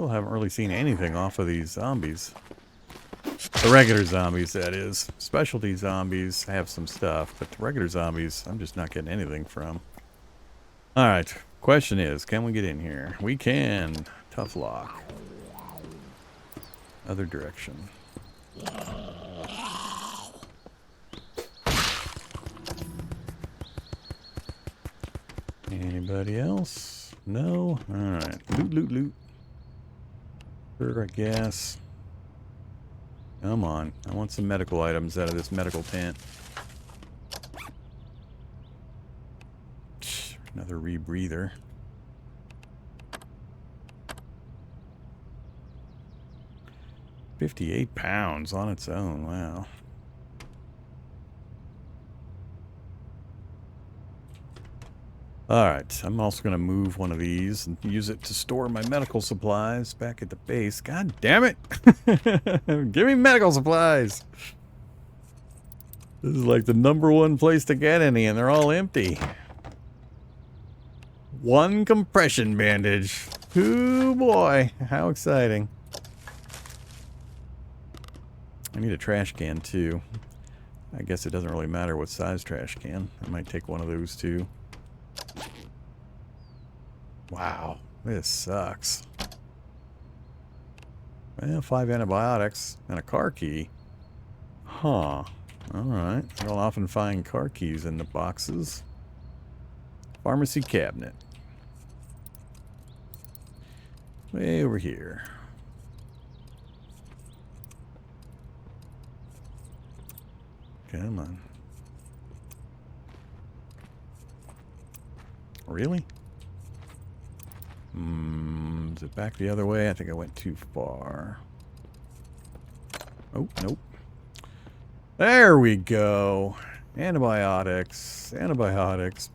Still haven't really seen anything off of these zombies. The regular zombies, that is. Specialty zombies have some stuff, but the regular zombies, I'm just not getting anything from. Alright, question is, can we get in here? We can. Tough lock. Other direction. Anybody else? No? Alright. Loot, loot, loot. Sure, I guess. Come on. I want some medical items out of this medical tent. Another rebreather. £58 on its own. Wow. Alright, I'm also going to move one of these and use it to store my medical supplies back at the base. God damn it! Give me medical supplies! This is like the #1 place to get any, and they're all empty. One compression bandage. Ooh boy, how exciting. I need a trash can too. I guess it doesn't really matter what size trash can. I might take one of those too. Wow, this sucks. Well, 5 antibiotics and a car key. Huh. Alright. You'll often find car keys in the boxes. Pharmacy cabinet. Way over here. Come on. Really? Is it back the other way? I think I went too far. Oh, nope. There we go. Antibiotics,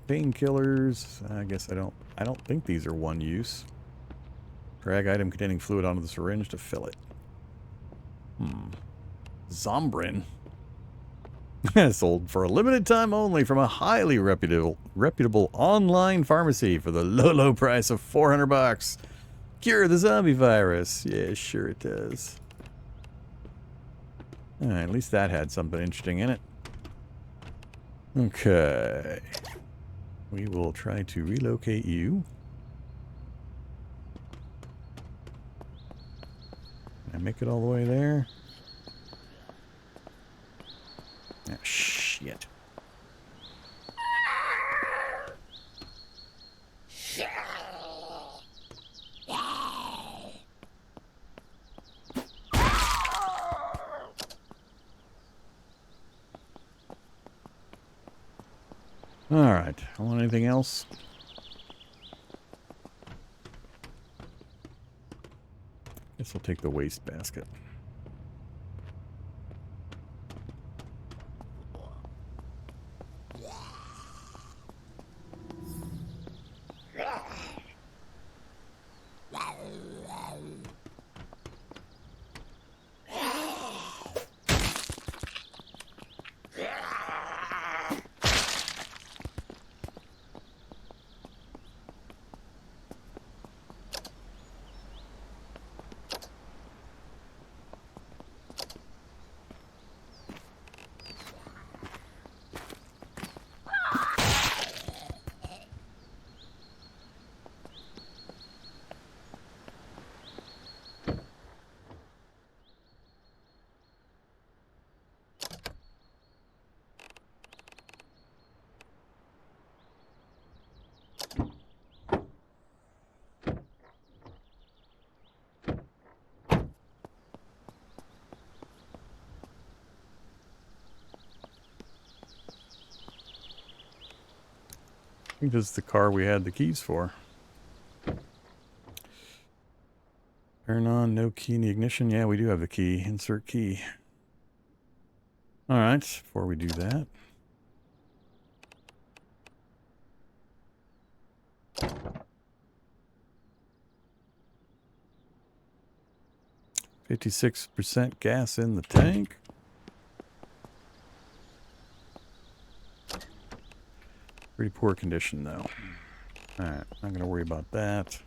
painkillers. I guess I don't think these are one use. Drag item containing fluid onto the syringe to fill it. Zombrin. Sold for a limited time only from a highly reputable online pharmacy for the low price of $400. Cure the zombie virus. Yeah, sure it does. Alright, at least that had something interesting in it. Okay. We will try to relocate you. Can I make it all the way there? Ah, shit. Alright, want anything else? Guess I'll take the waste basket. I think this is the car we had the keys for. Turn on, no key in the ignition. Yeah, we do have the key. Insert key. Alright, before we do that. %56 gas in the tank. Pretty poor condition though. Alright, not gonna worry about that.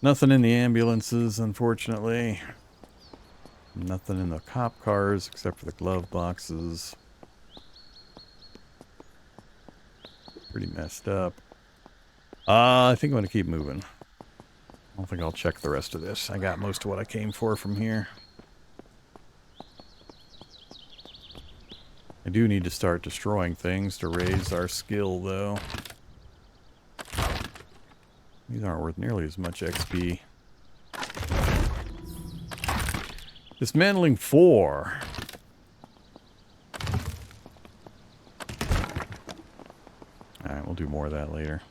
Nothing in the ambulances, unfortunately. Nothing in the cop cars except for the glove boxes. Pretty messed up. I think I'm going to keep moving. I don't think I'll check the rest of this. I got most of what I came for from here. I do need to start destroying things to raise our skill, though. These aren't worth nearly as much XP. Dismantling 4. Alright, we'll do more of that later.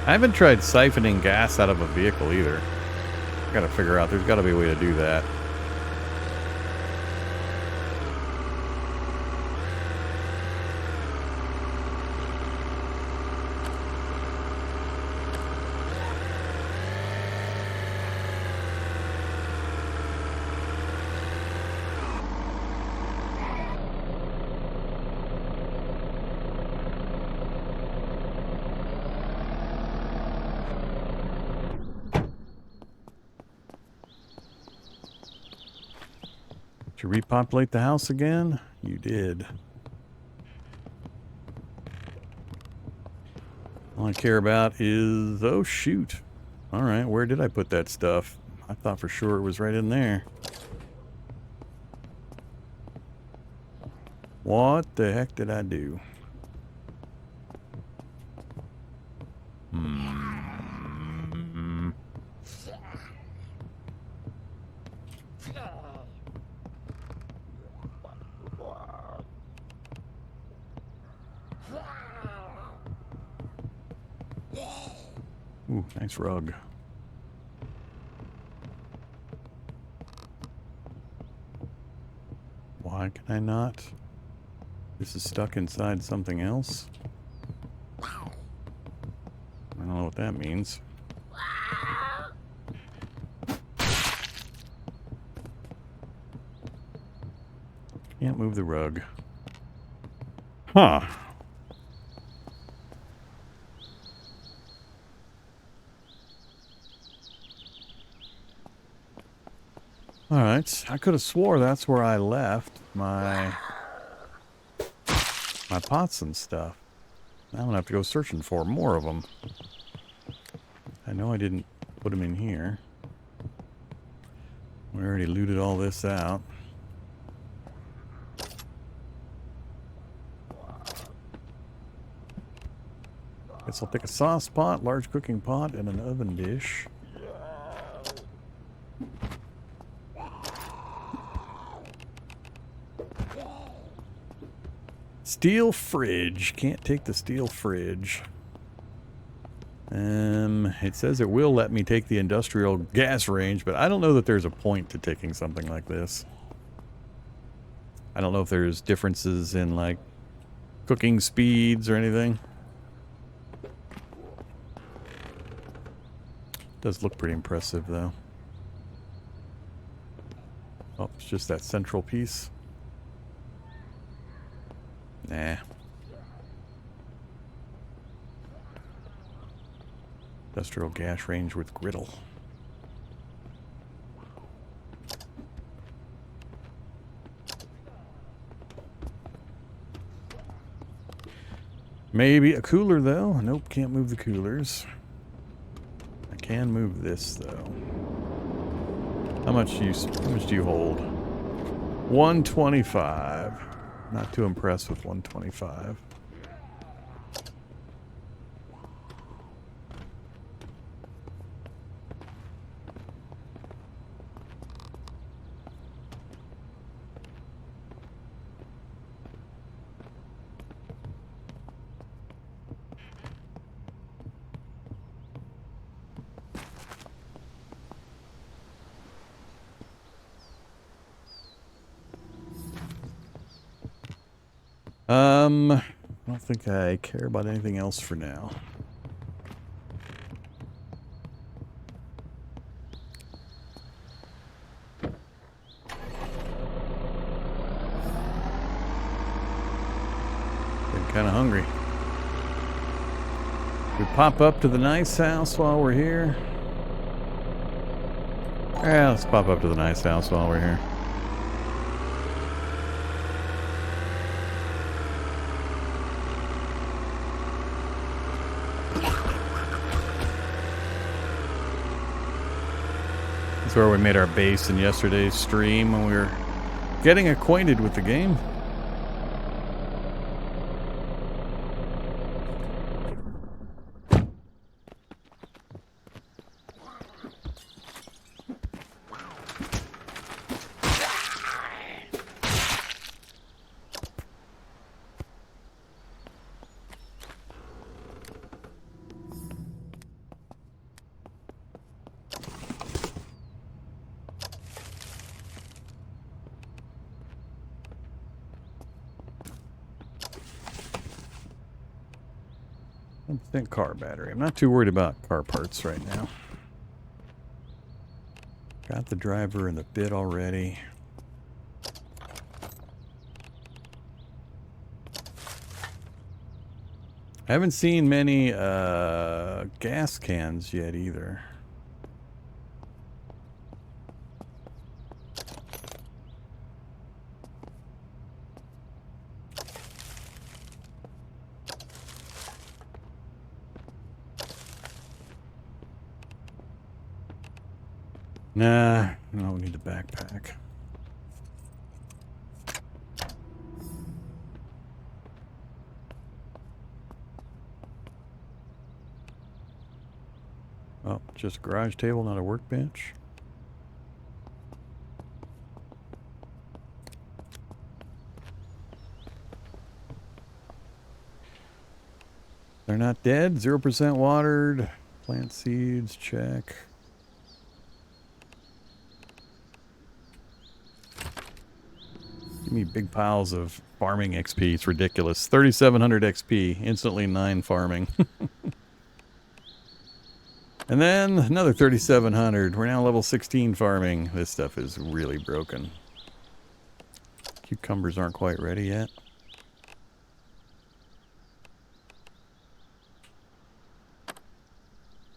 I haven't tried siphoning gas out of a vehicle either. Gotta figure out, there's gotta be a way to do that. Did you repopulate the house again? You did. All I care about is... oh, shoot. Alright, where did I put that stuff? I thought for sure it was right in there. What the heck did I do? Ooh, nice rug. Why can I not? This is stuck inside something else? I don't know what that means. Can't move the rug. Huh. Alright, I could have swore that's where I left my pots and stuff. Now I'm gonna have to go searching for more of them. I know I didn't put them in here. We already looted all this out. Guess I'll take a sauce pot, large cooking pot, and an oven dish. Steel fridge. Can't take the steel fridge. It says it will let me take the industrial gas range, but I don't know that there's a point to taking something like this. I don't know if there's differences in, like, cooking speeds or anything. Does look pretty impressive, though. Oh, it's just that central piece. Nah. Industrial gas range with griddle. Maybe a cooler, though. Nope, can't move the coolers. I can move this, though. How much do you hold? 125. Not too impressed with 125. I don't think I care about anything else for now. kind of hungry. We pop up to the nice house while we're here. Yeah, let's pop up to the nice house while we're here. That's where we made our base in yesterday's stream when we were getting acquainted with the game. Think car battery. I'm not too worried about car parts right now. Got the driver and the bit already. I haven't seen many gas cans yet either. Nah, no, we need a backpack. Oh, just a garage table, not a workbench. They're not dead. 0% watered. Plant seeds, check. Give me big piles of farming XP. It's ridiculous. 3,700 XP. Instantly 9 farming. And then another 3,700. We're now level 16 farming. This stuff is really broken. Cucumbers aren't quite ready yet.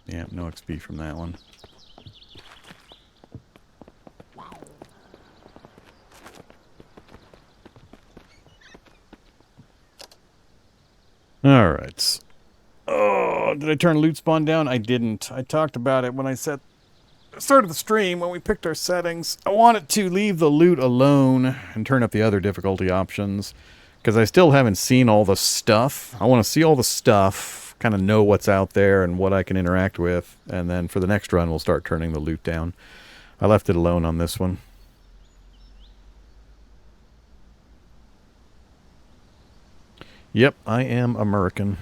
Yeah, no XP from that one. Alright. Oh, did I turn loot spawn down? I didn't. I talked about it when I started the stream, when we picked our settings. I wanted to leave the loot alone and turn up the other difficulty options, because I still haven't seen all the stuff. I want to see all the stuff, kind of know what's out there and what I can interact with, and then for the next run we'll start turning the loot down. I left it alone on this one. Yep, I am American.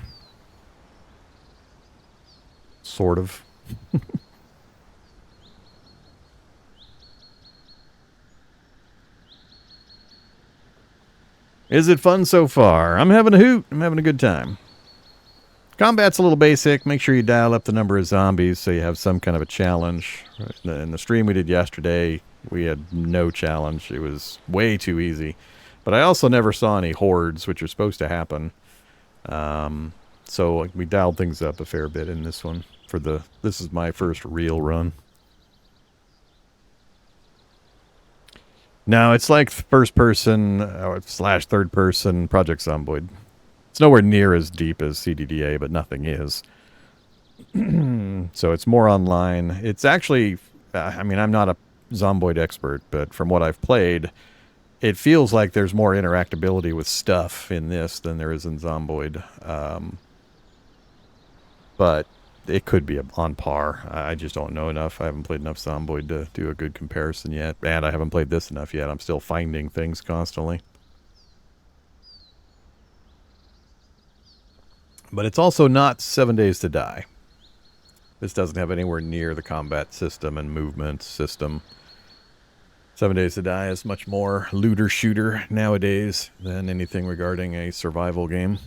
Sort of. Is it fun so far? I'm having a hoot. I'm having a good time. Combat's a little basic. Make sure you dial up the number of zombies so you have some kind of a challenge. In the stream we did yesterday, we had no challenge. It was way too easy. But I also never saw any hordes, which are supposed to happen. So we dialed things up a fair bit in this one. This is my first real run. No, it's like first person / third person Project Zomboid. It's nowhere near as deep as CDDA, but nothing is. So it's more online. It's actually, I mean, I'm not a Zomboid expert, but from what I've played, it feels like there's more interactability with stuff in this than there is in Zomboid. But it could be on par. I just don't know enough. I haven't played enough Zomboid to do a good comparison yet. And I haven't played this enough yet. I'm still finding things constantly. But it's also not 7 Days to Die. This doesn't have anywhere near the combat system and movement system. 7 Days to Die is much more looter-shooter nowadays than anything regarding a survival game.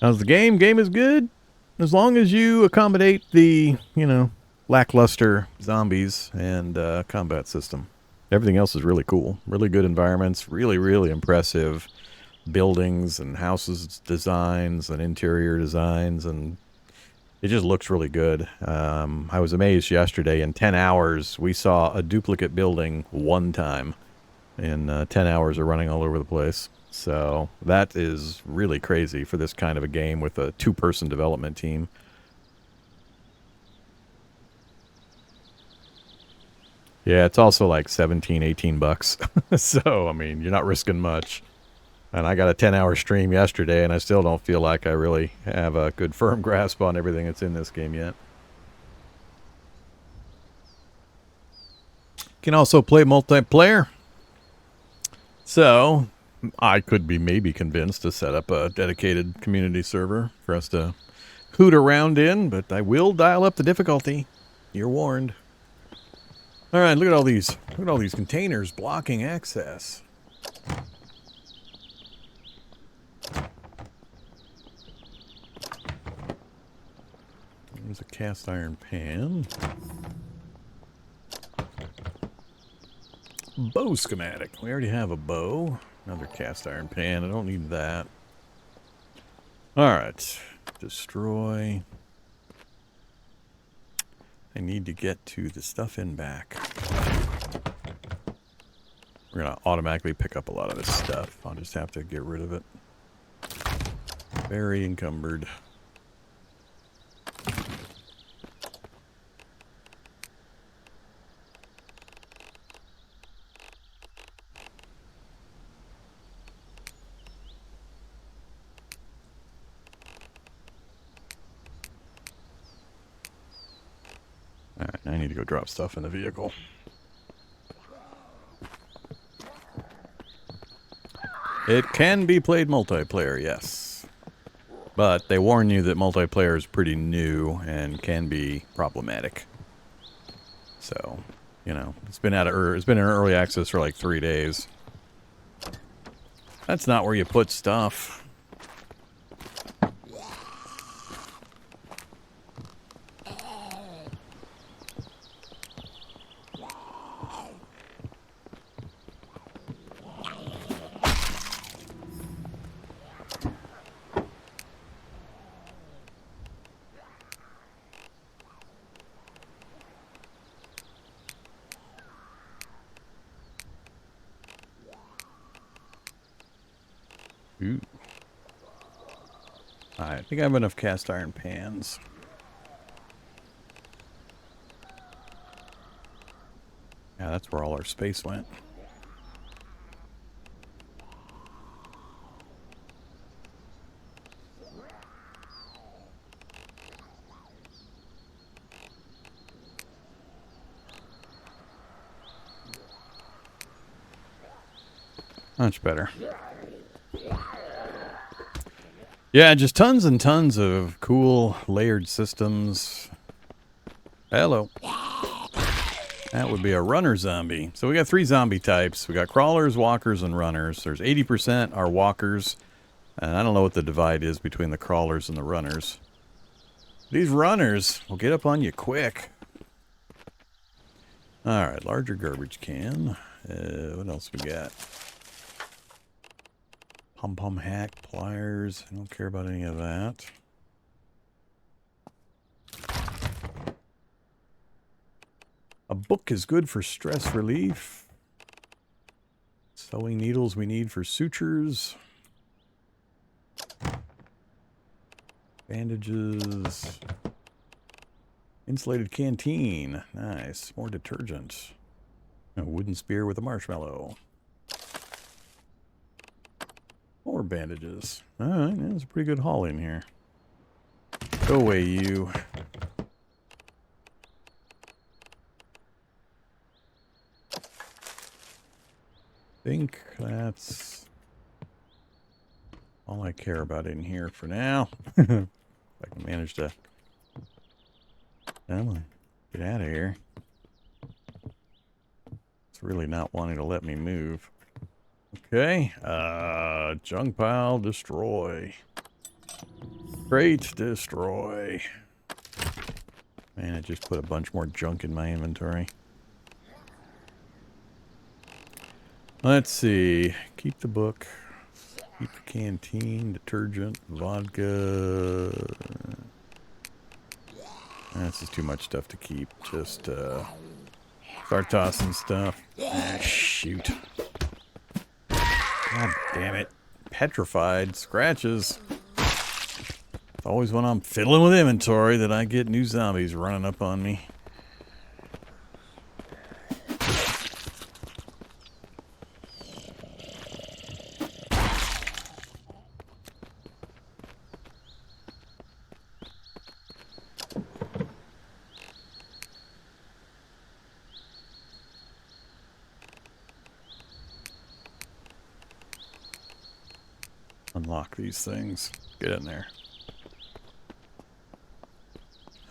How's the game? Game is good. As long as you accommodate the, lackluster zombies and combat system. Everything else is really cool. Really good environments. Really, really impressive buildings and houses designs and interior designs, and it just looks really good. I was amazed yesterday. In 10 hours, we saw a duplicate building one time. In 10 hours of running all over the place. So that is really crazy for this kind of a game with a two-person development team. Yeah, it's also like 17, 18 bucks. So, I mean, you're not risking much. And I got a 10-hour stream yesterday, and I still don't feel like I really have a good firm grasp on everything that's in this game yet. Can also play multiplayer. So, I could be maybe convinced to set up a dedicated community server for us to hoot around in, but I will dial up the difficulty. You're warned. All right, look at all these. Look at all these containers blocking access. There's a cast iron pan. Bow schematic. We already have a bow. Another cast iron pan. I don't need that. All right. Destroy. I need to get to the stuff in back. We're going to automatically pick up a lot of this stuff. I'll just have to get rid of it. Very encumbered. Alright, I need to go drop stuff in the vehicle. It can be played multiplayer, yes. But they warn you that multiplayer is pretty new and can be problematic. So, you know, it's been in early access for like 3 days. That's not where you put stuff. Ooh. I think I have enough cast iron pans. Yeah, that's where all our space went. Much better. Yeah, just tons and tons of cool layered systems. Hello. That would be a runner zombie. So we got 3 zombie types. We got crawlers, walkers, and runners. There's 80% are walkers. And I don't know what the divide is between the crawlers and the runners. These runners will get up on you quick. Alright, larger garbage can. What else we got? Pom-pom hack, pliers. I don't care about any of that. A book is good for stress relief. Sewing needles we need for sutures. Bandages. Insulated canteen. Nice. More detergent. A wooden spear with a marshmallow. More bandages. Alright, that's a pretty good haul in here. Go away, you. I think that's all I care about in here for now. If I can manage to get out of here. It's really not wanting to let me move. Okay, junk pile, destroy. Crate, destroy. Man, I just put a bunch more junk in my inventory. Let's see. Keep the book. Keep the canteen, detergent, vodka. This is too much stuff to keep. Just start tossing stuff. Ah, shoot. God damn it. Petrified scratches. It's always when I'm fiddling with inventory that I get new zombies running up on me. Unlock these things. Get in there.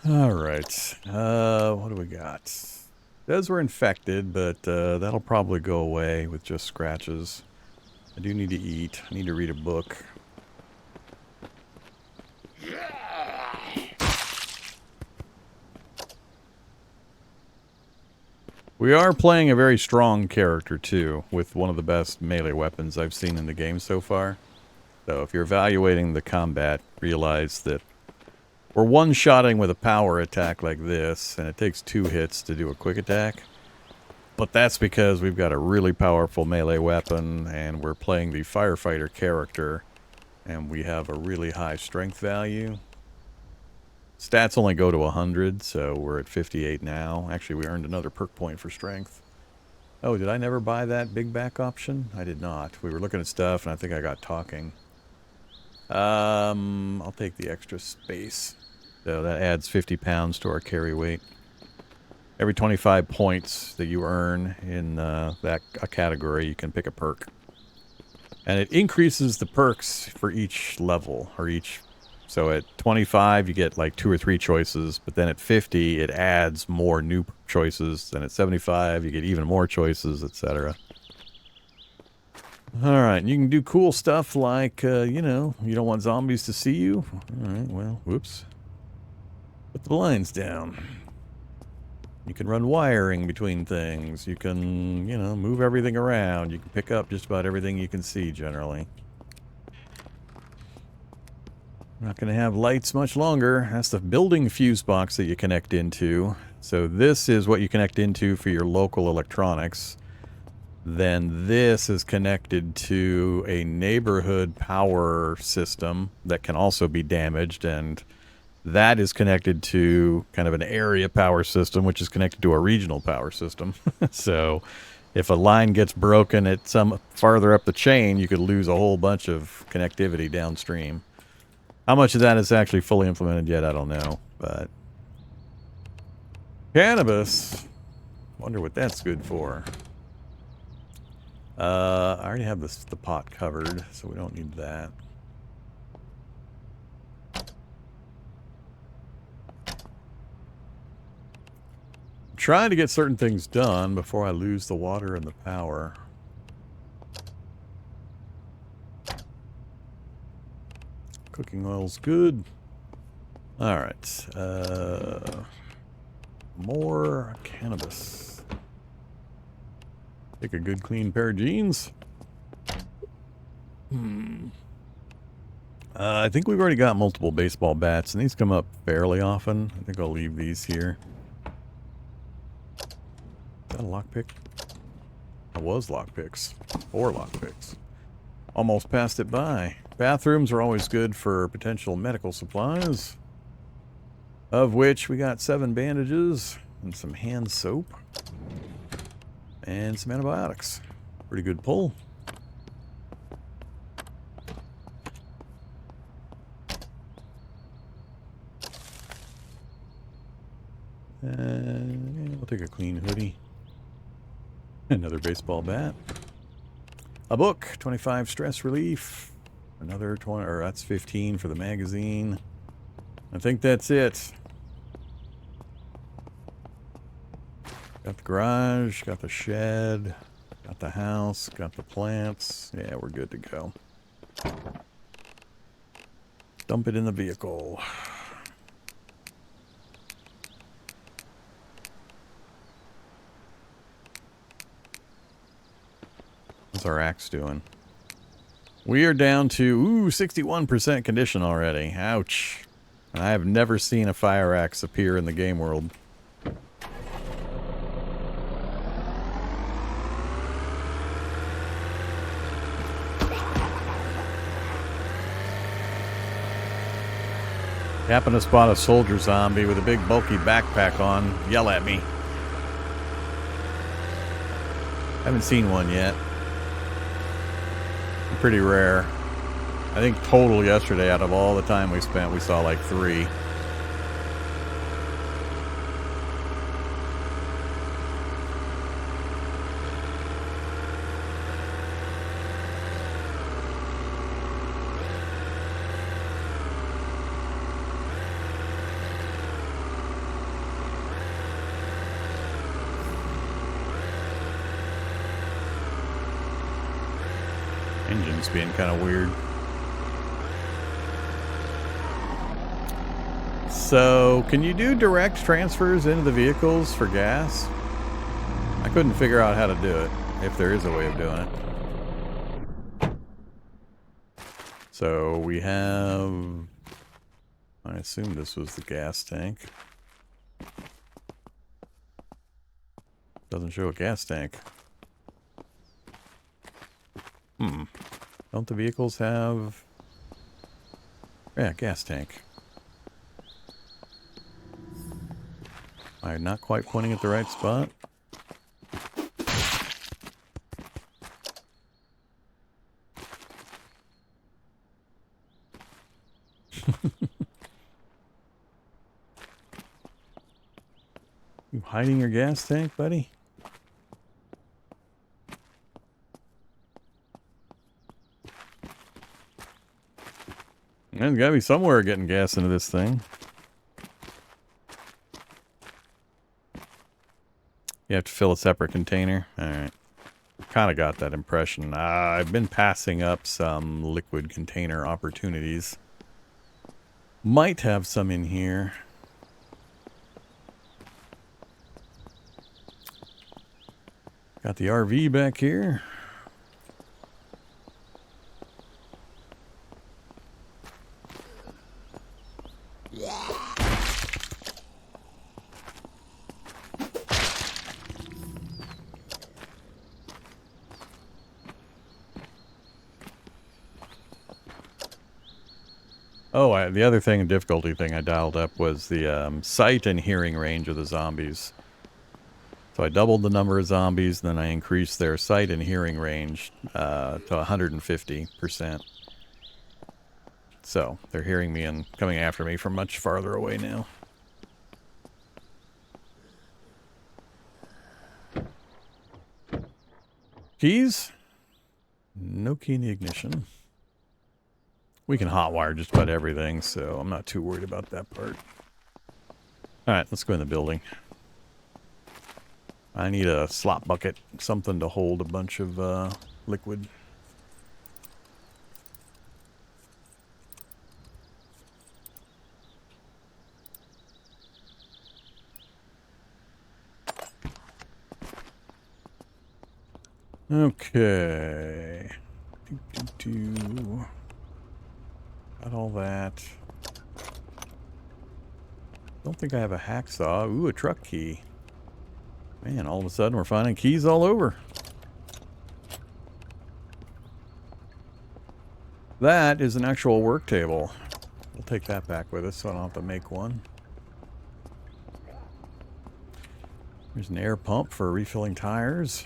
Alright. What do we got? Those were infected, but that'll probably go away with just scratches. I do need to eat. I need to read a book. We are playing a very strong character, too, with one of the best melee weapons I've seen in the game so far. So if you're evaluating the combat, realize that we're one-shotting with a power attack like this, and it takes 2 hits to do a quick attack. But that's because we've got a really powerful melee weapon, and we're playing the firefighter character, and we have a really high strength value. Stats only go to 100, so we're at 58 now. Actually, we earned another perk point for strength. Oh, did I never buy that big back option? I did not. We were looking at stuff, and I think I got talking. I'll take the extra space. So that adds 50 pounds to our carry weight. Every 25 points that you earn in a category, you can pick a perk. And it increases the perks for each level, or each... So at 25, you get like 2 or 3 choices, but then at 50, it adds more new choices. Then at 75, you get even more choices, etc. Alright, you can do cool stuff like, you know, you don't want zombies to see you. Alright, well, whoops. Put the blinds down. You can run wiring between things. You can, you know, move everything around. You can pick up just about everything you can see, generally. We're not going to have lights much longer. That's the building fuse box that you connect into. So this is what you connect into for your local electronics. Then this is connected to a neighborhood power system that can also be damaged, and that is connected to kind of an area power system, which is connected to a regional power system. So if a line gets broken at some farther up the chain, you could lose a whole bunch of connectivity downstream. How much of that is actually fully implemented yet, I don't know. But cannabis, wonder what that's good for. I already have the pot covered, so we don't need that. I'm trying to get certain things done before I lose the water and the power. Cooking oil's good. Alright. More cannabis. Take a good clean pair of jeans. I think we've already got multiple baseball bats, and these come up fairly often. I think I'll leave these here. Is that a lockpick? That was lockpicks. 4 lockpicks. Almost passed it by. Bathrooms are always good for potential medical supplies. Of which we got 7 bandages and some hand soap. And some antibiotics. Pretty good pull. We'll take a clean hoodie. Another baseball bat. A book, 25 stress relief. Another 20, or that's 15 for the magazine. I think that's it. Got the garage, got the shed, got the house, got the plants. Yeah, we're good to go. Dump it in the vehicle. What's our axe doing? We are down to, 61% condition already. Ouch. And I have never seen a fire axe appear in the game world. Happen to spot a soldier zombie with a big bulky backpack on. Yell at me. Haven't seen one yet. Pretty rare. I think total yesterday, out of all the time we spent, we saw like 3. Engine's being kind of weird. So, can you do direct transfers into the vehicles for gas? I couldn't figure out how to do it, if there is a way of doing it. So, we have... I assume this was the gas tank. Doesn't show a gas tank. Don't the vehicles have... Yeah, gas tank. Am I not quite pointing at the right spot? You hiding your gas tank, buddy? There's gotta be somewhere getting gas into this thing. You have to fill a separate container. Alright. Kind of got that impression. I've been passing up some liquid container opportunities. Might have some in here. Got the RV back here. Oh, the other thing, difficulty thing I dialed up was the sight and hearing range of the zombies. So I doubled the number of zombies, then I increased their sight and hearing range to 150%. So they're hearing me and coming after me from much farther away now. Keys? No key in the ignition. We can hotwire just about everything, so I'm not too worried about that part. Alright, let's go in the building. I need a slop bucket, something to hold a bunch of liquid. Okay. Got all that. Don't think I have a hacksaw. Ooh, a truck key. Man, all of a sudden we're finding keys all over. That is an actual work table. We'll take that back with us so I don't have to make one. There's an air pump for refilling tires.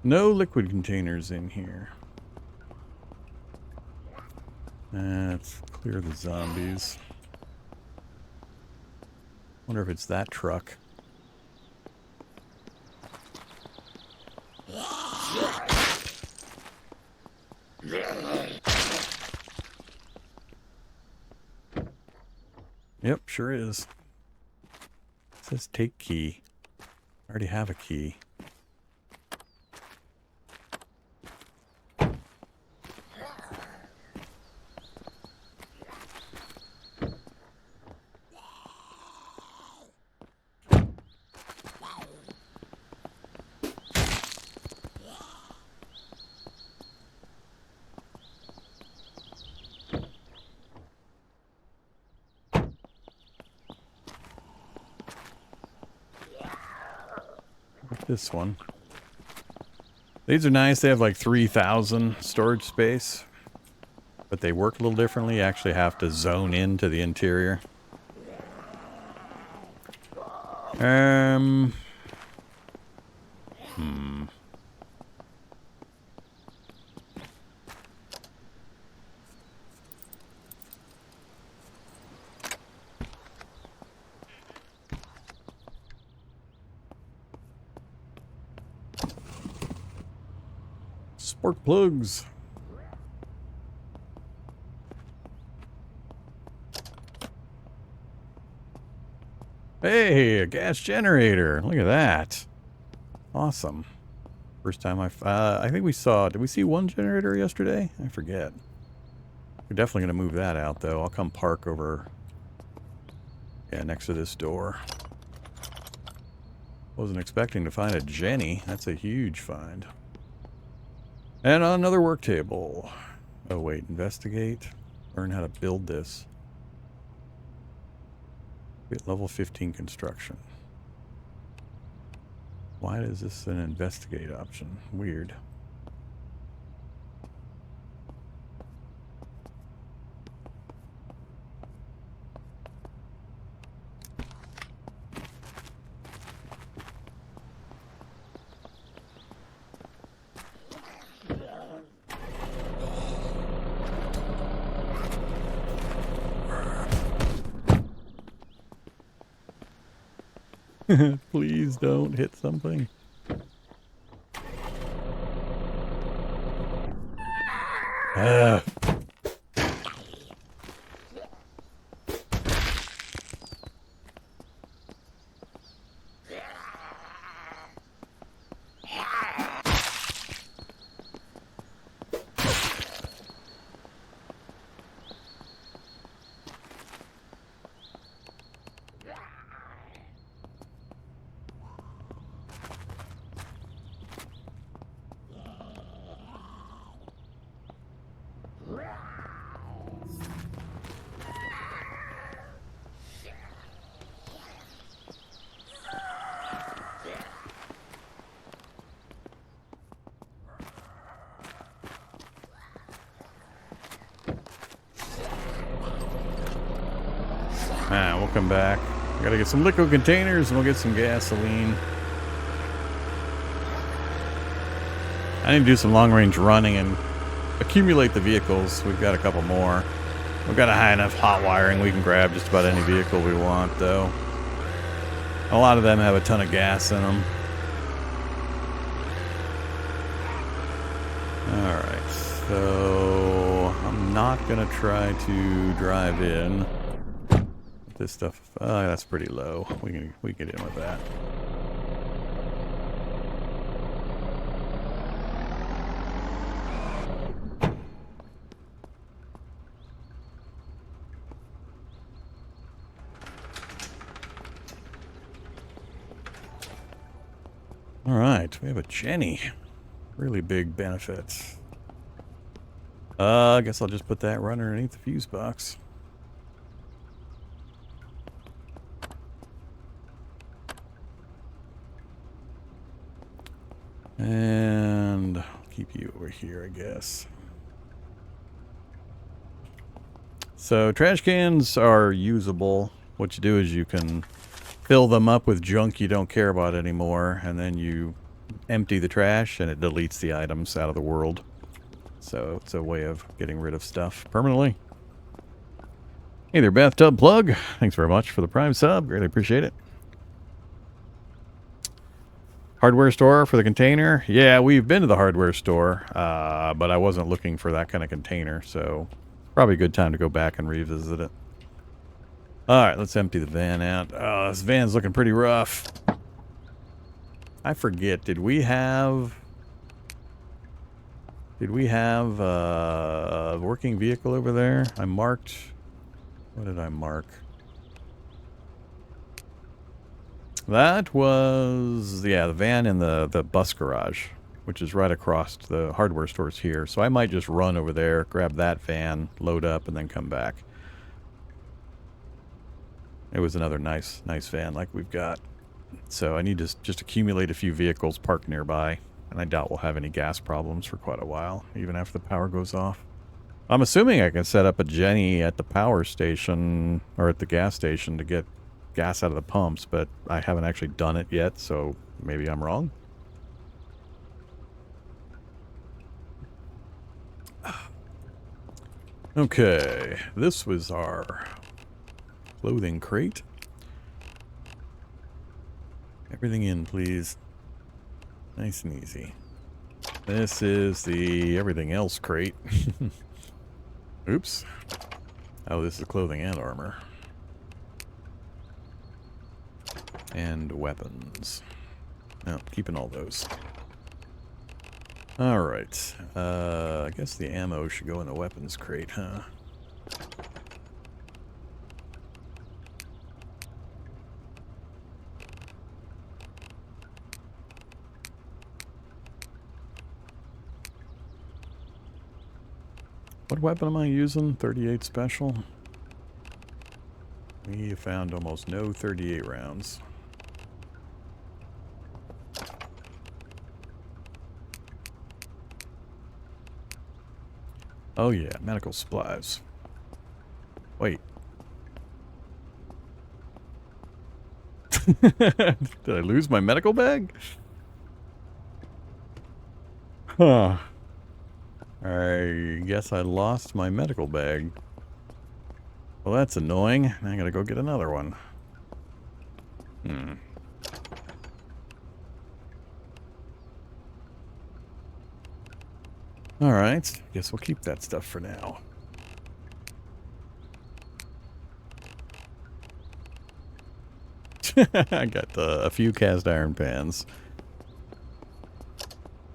No liquid containers in here. Let's clear the zombies. Wonder if it's that truck. Yep, sure is. It says take key. I already have a key. This one. These are nice. They have like 3,000 storage space, but they work a little differently. You actually have to zone into the interior. Spark plugs. Hey, a gas generator. Look at that. Awesome. First time I think we saw, did we see one generator yesterday? I forget. We're definitely going to move that out, though. I'll come park over, yeah, next to this door. Wasn't expecting to find a Jenny. That's a huge find. And another work table. Oh, wait, investigate. Learn how to build this. Get level 15 construction. Why is this an investigate option? Weird. Please don't hit something. Ah. We'll come back. We gotta get some liquid containers and we'll get some gasoline. I need to do some long range running and accumulate the vehicles. We've got a couple more. We've got a high enough hot wiring we can grab just about any vehicle we want, though. A lot of them have a ton of gas in them. Alright, so I'm not gonna try to drive in. This stuff, that's pretty low. We can get in with that. All right, we have a Jenny. Really big benefits. I guess I'll just put that right underneath the fuse box. And I'll keep you over here, I guess. So trash cans are usable. What you do is you can fill them up with junk you don't care about anymore, and then you empty the trash and it deletes the items out of the world. So it's a way of getting rid of stuff permanently. Hey there, Bathtub Plug. Thanks very much for the Prime sub. Really appreciate it. Hardware store for the container? Yeah, we've been to the hardware store, but I wasn't looking for that kind of container, so probably a good time to go back and revisit it. Alright, let's empty the van out. Oh, this van's looking pretty rough. I forget, did we have a working vehicle over there? I marked... What did I mark? That was... Yeah, the van in the bus garage, which is right across the hardware stores here. So I might just run over there, grab that van, load up, and then come back. It was another nice van like we've got. So I need to just accumulate a few vehicles parked nearby. And I doubt we'll have any gas problems for quite a while, even after the power goes off. I'm assuming I can set up a Jenny at the power station, or at the gas station, to get gas out of the pumps, but I haven't actually done it yet, so maybe I'm wrong. Okay, this was our clothing crate. Everything in, please. Nice and easy. This is the everything else crate. Oops. Oh, this is clothing and armor. And weapons. No, keeping all those. Alright. I guess the ammo should go in the weapons crate, huh? What weapon am I using? 38 special? We found almost no 38 rounds. Oh yeah, medical supplies. Wait. Did I lose my medical bag? Huh. I guess I lost my medical bag. Well, that's annoying. I gotta go get another one. Alright, guess we'll keep that stuff for now. I got a few cast iron pans.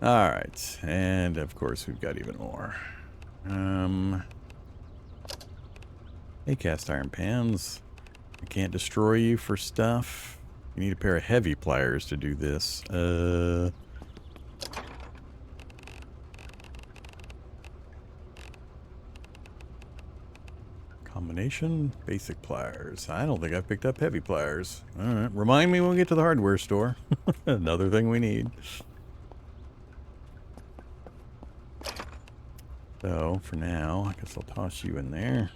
Alright, and of course we've got even more. Hey, cast iron pans. I can't destroy you for stuff. You need a pair of heavy pliers to do this. Combination, basic pliers. I don't think I've picked up heavy pliers. Alright, remind me when we get to the hardware store. Another thing we need. So, for now, I guess I'll toss you in there.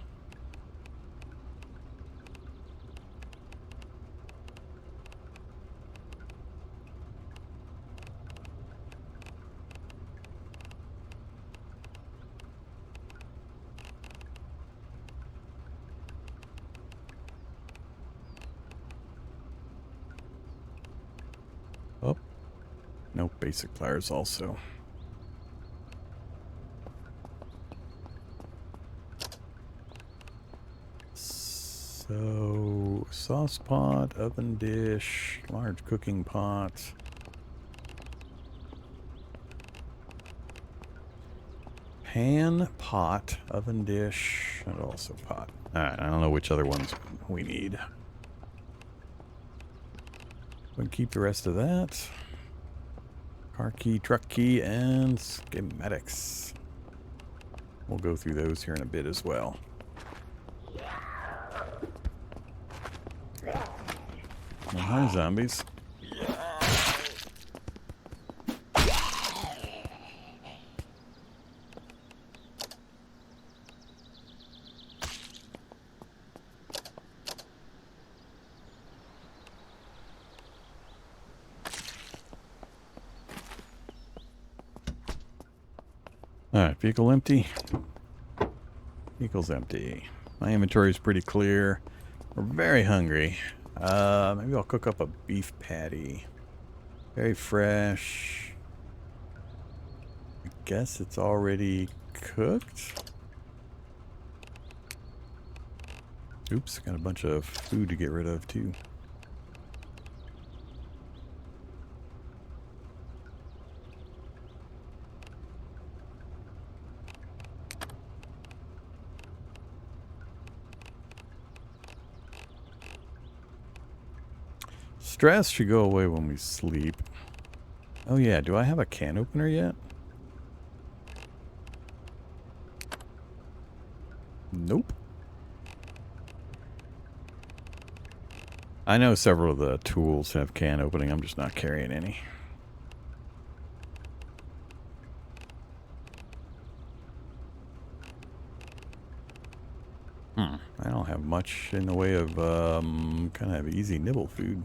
Oh, no basic pliers also. So, sauce pot, oven dish, large cooking pot. Pan, pot, oven dish, and also pot. Alright, I don't know which other ones we need. We'll keep the rest of that. Car key, truck key, and schematics. We'll go through those here in a bit as well. Oh, hi, zombies. Alright, vehicle empty. Vehicle's empty. My inventory is pretty clear. We're very hungry. Maybe I'll cook up a beef patty. Very fresh. I guess it's already cooked. Oops, got a bunch of food to get rid of too. Stress should go away when we sleep. Oh yeah, do I have a can opener yet? Nope. I know several of the tools have can opening. I'm just not carrying any. I don't have much in the way of kind of easy nibble food.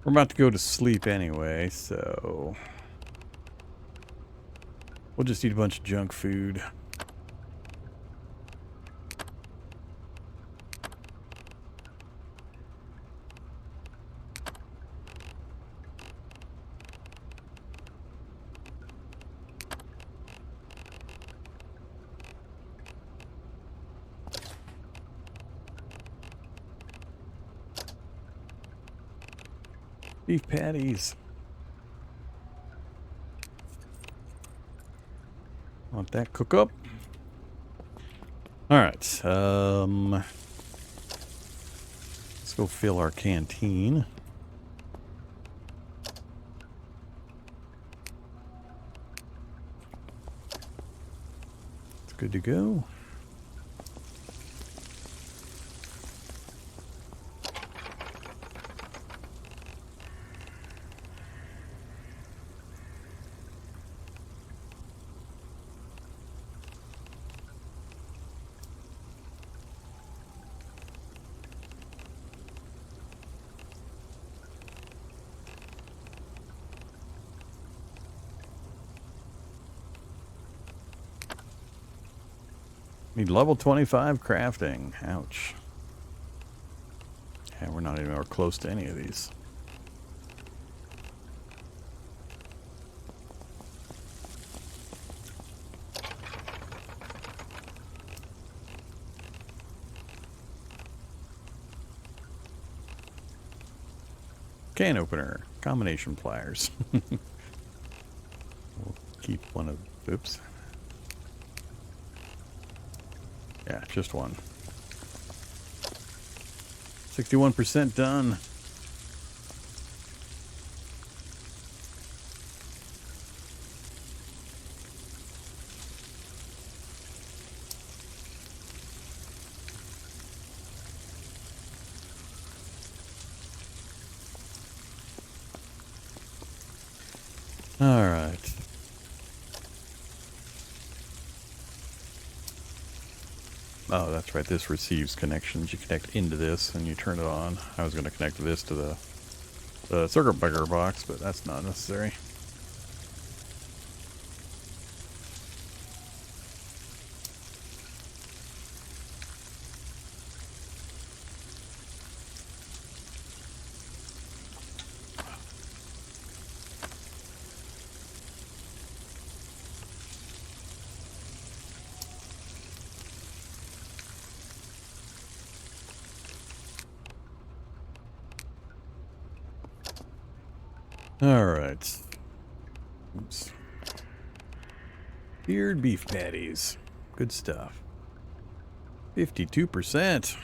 We're about to go to sleep anyway, so we'll just eat a bunch of junk food. Beef patties. Want that cook up? All right. Let's go fill our canteen. It's good to go. Need level 25 crafting. Ouch. Yeah, we're not even close to any of these. Can opener. Combination pliers. We'll keep one of... Oops. Yeah, just one. 61% done. All right. Oh, that's right. This receives connections. You connect into this and you turn it on. I was going to connect this to the circuit breaker box, but that's not necessary. All right. Oops. Seared beef patties. Good stuff. 52%.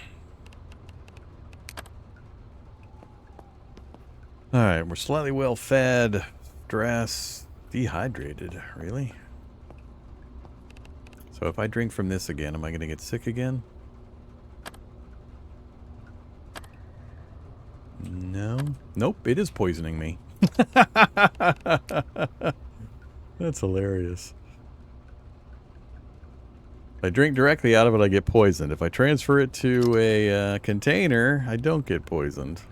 All right, we're slightly well fed. Stress. Dehydrated. Really? So if I drink from this again, am I going to get sick again? Nope, it is poisoning me. That's hilarious. If I drink directly out of it, I get poisoned. If I transfer it to a container, I don't get poisoned.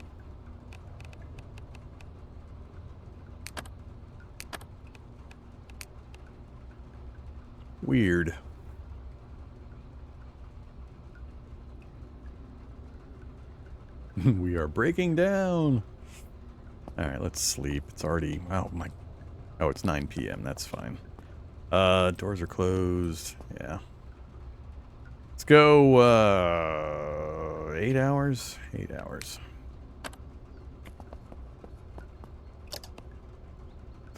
Weird. We are breaking down. Alright, let's sleep. It's already... Oh, my... Oh, it's 9 p.m. That's fine. Doors are closed. Yeah. Let's go, 8 hours? 8 hours.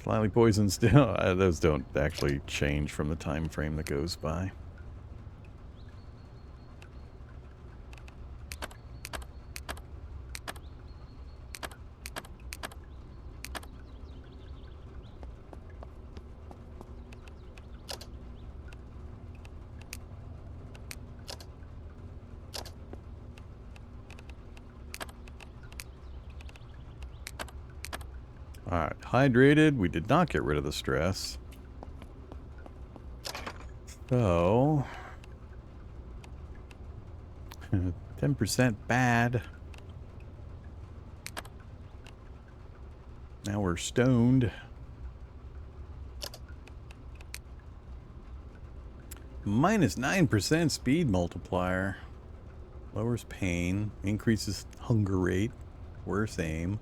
Slightly poisoned still. Those don't actually change from the time frame that goes by. Alright, hydrated. We did not get rid of the stress. So... 10% bad. Now we're stoned. Minus 9% speed multiplier. Lowers pain. Increases hunger rate. Worse aim.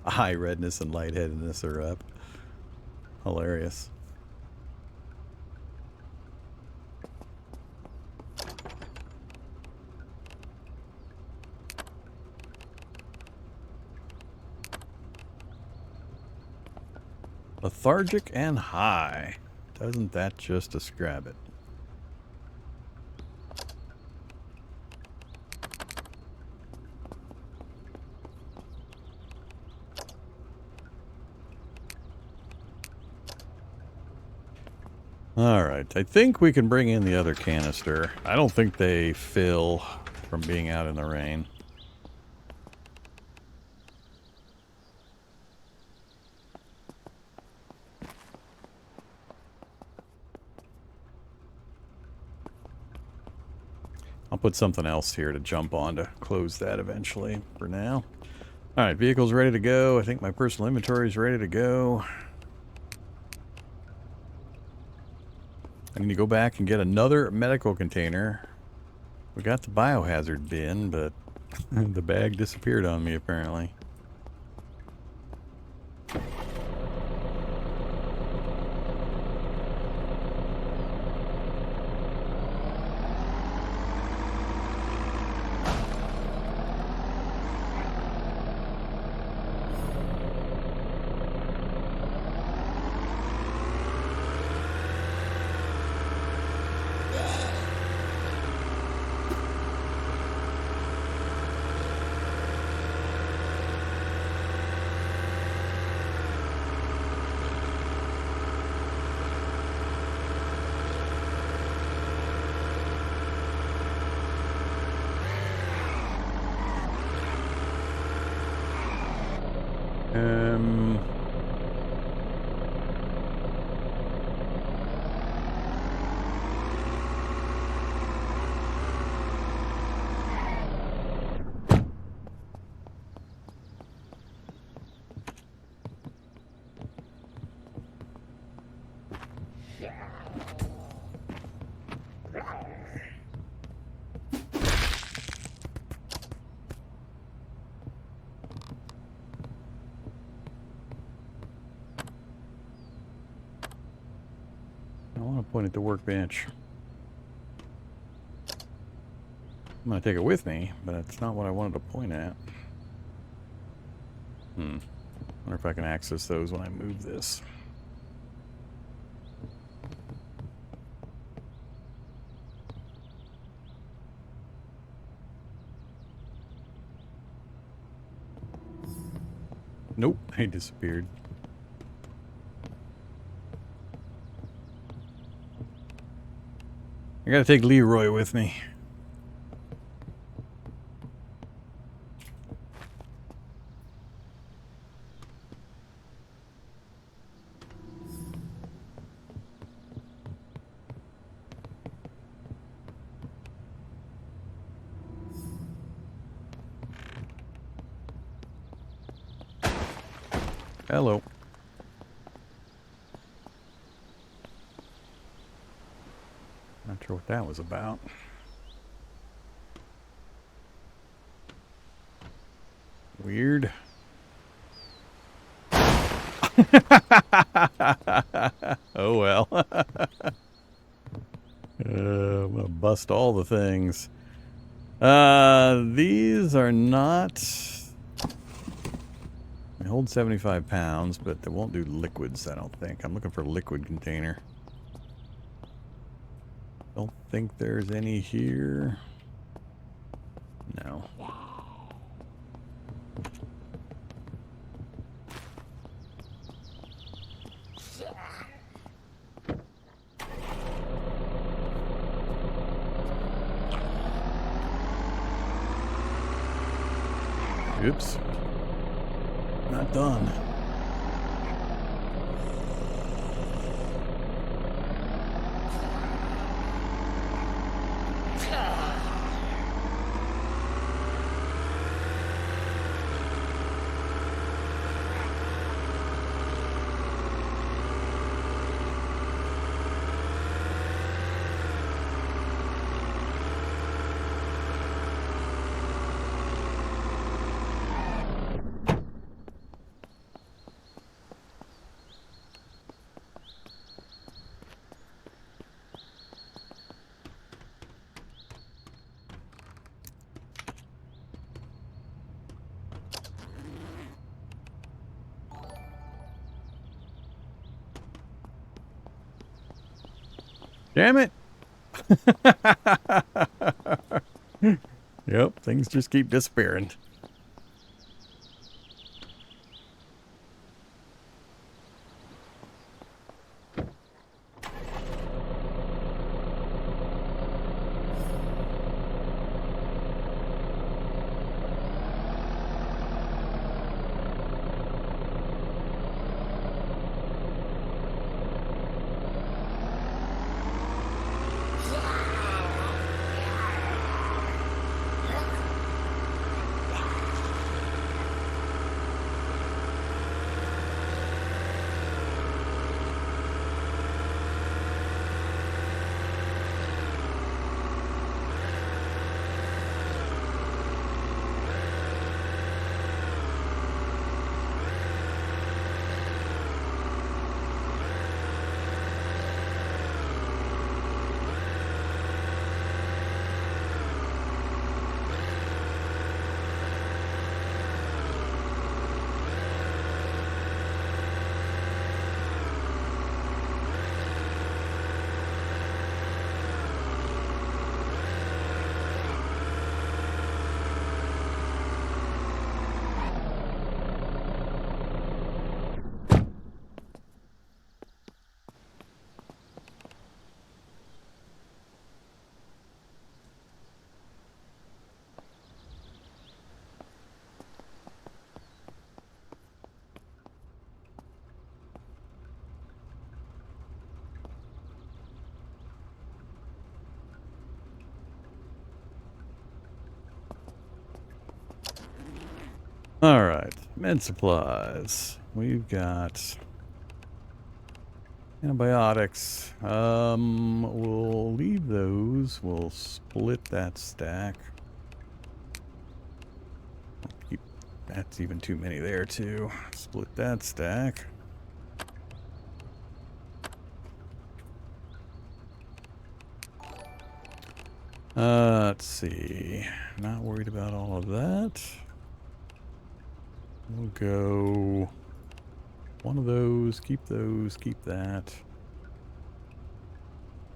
Eye redness and lightheadedness are up. Hilarious. Lethargic and high. Doesn't that just describe it? Alright, I think we can bring in the other canister. I don't think they fill from being out in the rain. I'll put something else here to jump on to close that eventually for now. Alright, vehicle's ready to go. I think my personal inventory is ready to go. I need to go back and get another medical container. We got the biohazard bin, but the bag disappeared on me apparently. I want to point at the workbench. I'm going to take it with me, but that's not what I wanted to point at. Wonder if I can access those when I move this. Nope, they disappeared. I gotta take Leroy with me. Hello. Not sure what that was about. Weird. Oh well. I'm gonna bust all the things. These are not. They hold 75 pounds, but they won't do liquids, I don't think. I'm looking for a liquid container. Don't think there's any here. No. Oops. Not done. Damn it! Yep, things just keep disappearing. Alright, med supplies. We've got antibiotics. We'll leave those. We'll split that stack. Keep, that's even too many there too. Split that stack. Let's see. Not worried about all of that. We'll go one of those, keep that.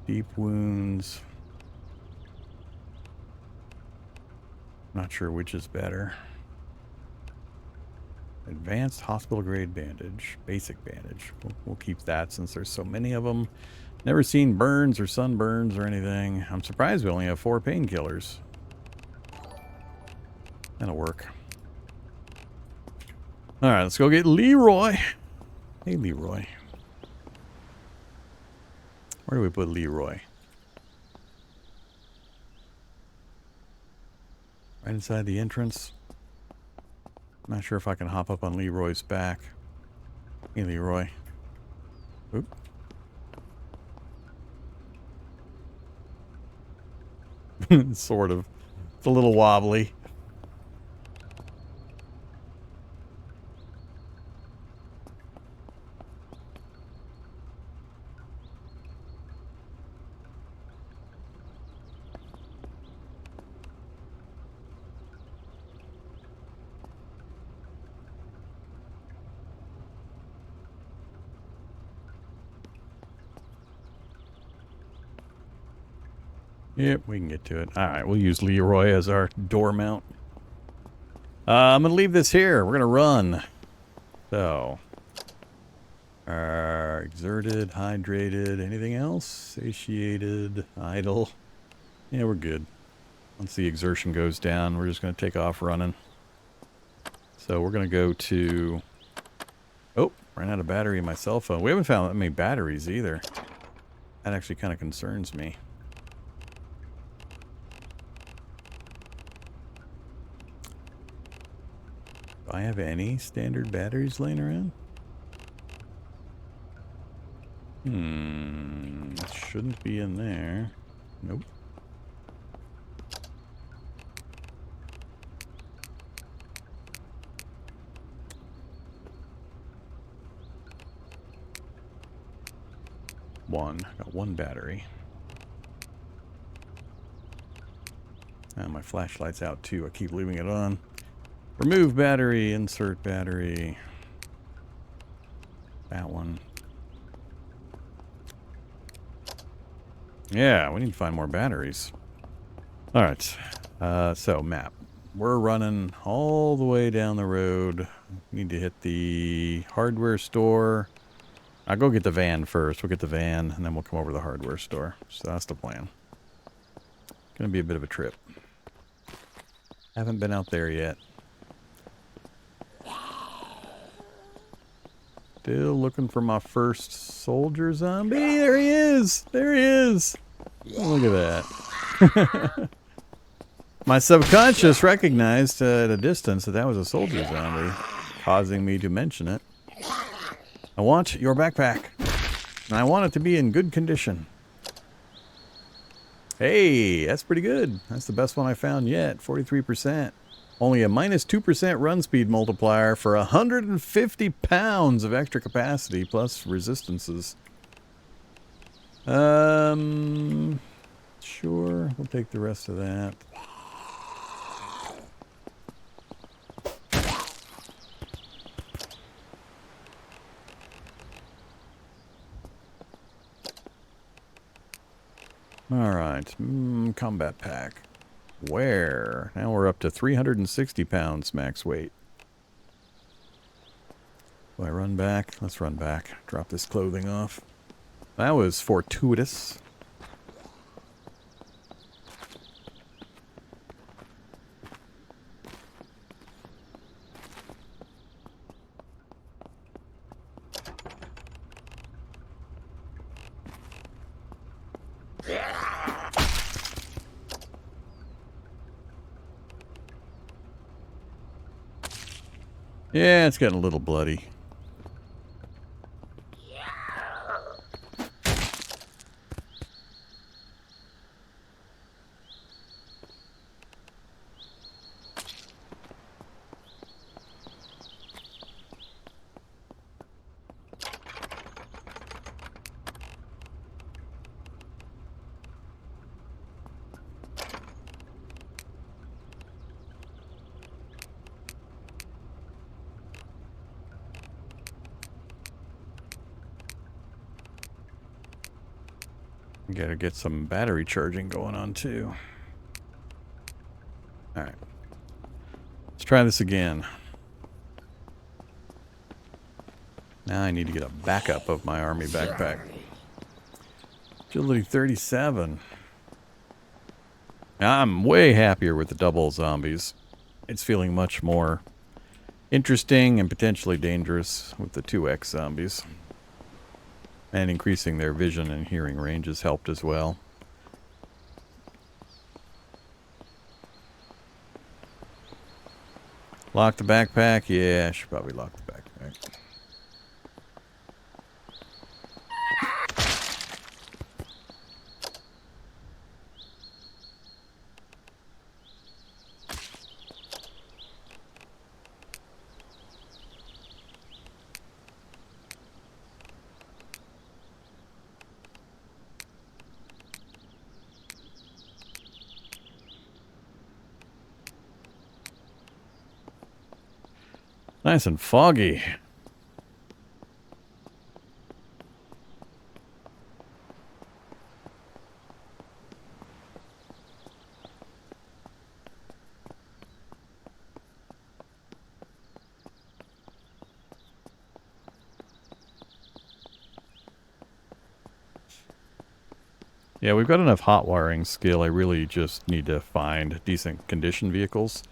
Deep wounds. Not sure which is better. Advanced hospital grade bandage, basic bandage. We'll keep that since there's so many of them. Never seen burns or sunburns or anything. I'm surprised we only have 4 painkillers. That'll work. Alright, let's go get Leroy. Hey, Leroy. Where do we put Leroy? Right inside the entrance. Not sure if I can hop up on Leroy's back. Hey, Leroy. Oop. Sort of. It's a little wobbly. Yep, we can get to it. All right, we'll use Leroy as our door mount. I'm going to leave this here. We're going to run. So, exerted, hydrated, anything else? Satiated, idle. Yeah, we're good. Once the exertion goes down, we're just going to take off running. So we're going to go to... Oh, ran out of battery in my cell phone. We haven't found that many batteries either. That actually kind of concerns me. Do I have any standard batteries laying around? It shouldn't be in there. Nope. Got one battery. And my flashlight's out too. I keep leaving it on. Remove battery, insert battery. That one. Yeah, we need to find more batteries. Alright. So, map. We're running all the way down the road. Need to hit the hardware store. I'll go get the van first. We'll get the van, and then we'll come over to the hardware store. So that's the plan. Gonna be a bit of a trip. Haven't been out there yet. Still looking for my first soldier zombie. There he is! There he is! Oh, look at that. My subconscious recognized at a distance that that was a soldier zombie, causing me to mention it. I want your backpack. And I want it to be in good condition. Hey, that's pretty good. That's the best one I found yet. 43%. Only a minus 2% run speed multiplier for 150 pounds of extra capacity plus resistances. Sure, we'll take the rest of that. Alright, combat pack. Where? Now we're up to 360 pounds max weight. Do I run back? Let's run back. Drop this clothing off. That was fortuitous. Yeah, it's getting a little bloody. Gotta get some battery charging going on too. Alright. Let's try this again. Now I need to get a backup of my army backpack. Agility 37. Now I'm way happier with the double zombies. It's feeling much more interesting and potentially dangerous with the 2x zombies. And increasing their vision and hearing range has helped as well. Lock the backpack? Yeah, I should probably lock the backpack. Nice and foggy. Yeah, we've got enough hot wiring skill. I really just need to find decent condition vehicles.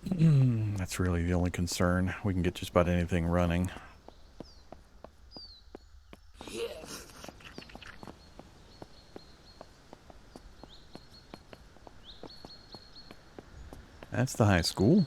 That's really the only concern. We can get just about anything running. That's the high school.